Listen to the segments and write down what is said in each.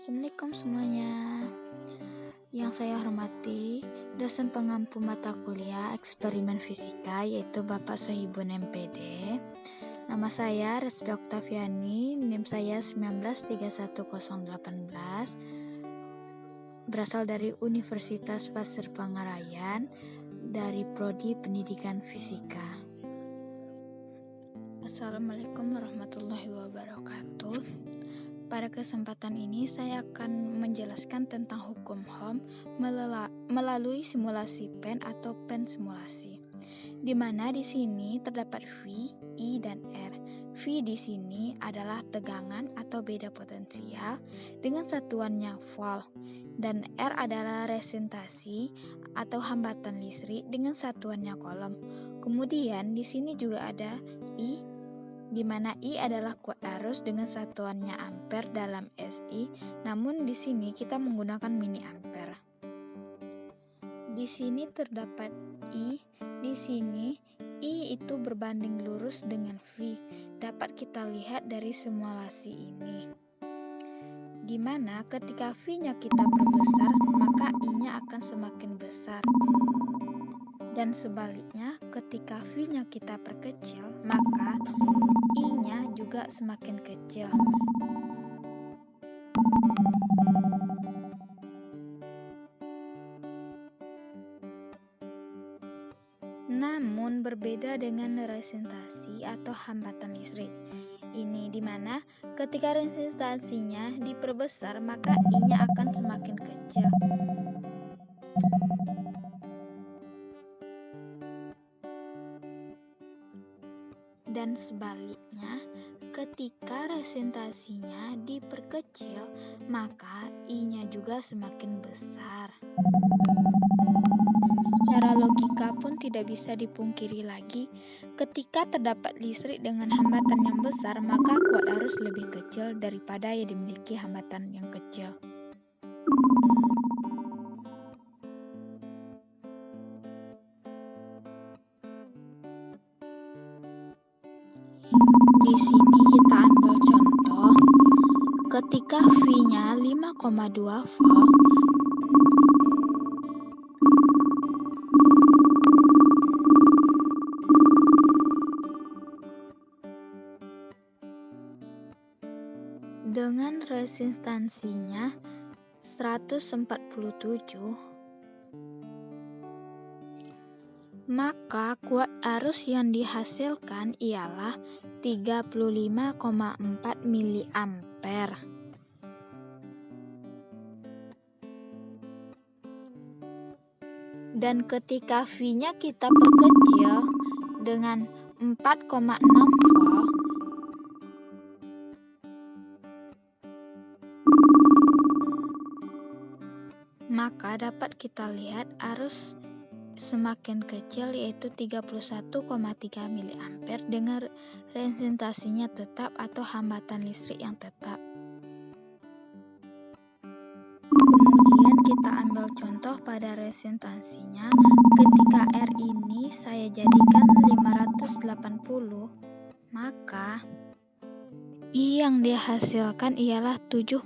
Assalamualaikum semuanya. Yang saya hormati, dosen pengampu mata kuliah eksperimen fisika yaitu Bapak Sohibun MPD. Nama saya Respi Oktaviani, NIM saya 1931018. Berasal dari Universitas Pasir Pangarayan dari Prodi Pendidikan Fisika. Assalamualaikum warahmatullahi wabarakatuh. Pada kesempatan ini saya akan menjelaskan tentang hukum Ohm melalui simulasi PEN atau PEN simulasi. Di mana di sini terdapat V, I, dan R. V di sini adalah tegangan atau beda potensial dengan satuannya volt, dan R adalah resistasi atau hambatan listrik dengan satuannya coulomb. Kemudian di sini juga ada I, di mana I adalah kuat arus dengan satuannya ampere dalam SI, namun di sini kita menggunakan mini ampere. Di sini terdapat I, di sini I itu berbanding lurus dengan V. Dapat kita lihat dari simulasi ini. Di mana ketika V-nya kita perbesar, maka I-nya akan semakin besar. Dan sebaliknya, ketika V-nya kita perkecil, maka I-nya juga semakin kecil. Namun berbeda dengan resistasi atau hambatan listrik. Ini dimana ketika resistasinya diperbesar, maka I-nya akan semakin kecil. Dan sebaliknya, ketika resistasinya diperkecil, maka I-nya juga semakin besar. Secara logika pun tidak bisa dipungkiri lagi, ketika terdapat listrik dengan hambatan yang besar, maka kuat arus lebih kecil daripada yang dimiliki hambatan yang kecil. Di sini kita ambil contoh, ketika V-nya 5,2 volt, dengan resistansinya 147, maka kuat arus yang dihasilkan ialah 35,4 miliampere. Dan ketika V-nya kita perkecil dengan 4,6 volt, maka dapat kita lihat arus semakin kecil yaitu 31,3 miliampere dengan resistasinya tetap atau hambatan listrik yang tetap. Kemudian kita ambil contoh pada resistasinya. Ketika R ini saya jadikan 580, maka I yang dihasilkan ialah 7,9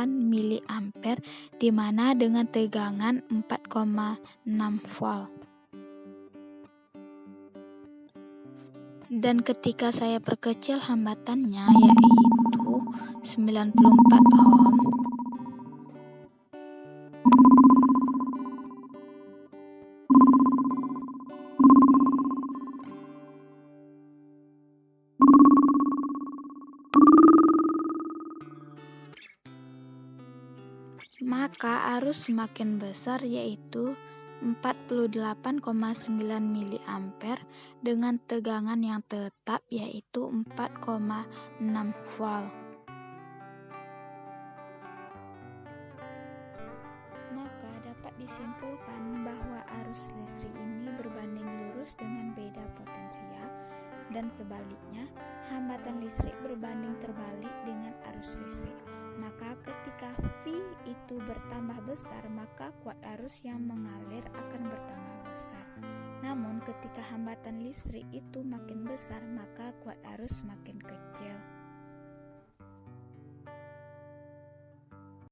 miliampere, di mana dengan tegangan 4,6 volt. Dan ketika saya perkecil hambatannya yaitu 94 ohm, maka arus semakin besar yaitu 48,9 miliampere dengan tegangan yang tetap yaitu 4,6 volt. Maka dapat disimpulkan bahwa arus listrik ini berbanding lurus dengan beda potensial, dan sebaliknya hambatan listrik berbanding terbalik dengan arus listrik. Maka ketika V itu bertambah besar, maka kuat arus yang mengalir akan bertambah besar. Namun ketika hambatan listrik itu makin besar, maka kuat arus makin kecil.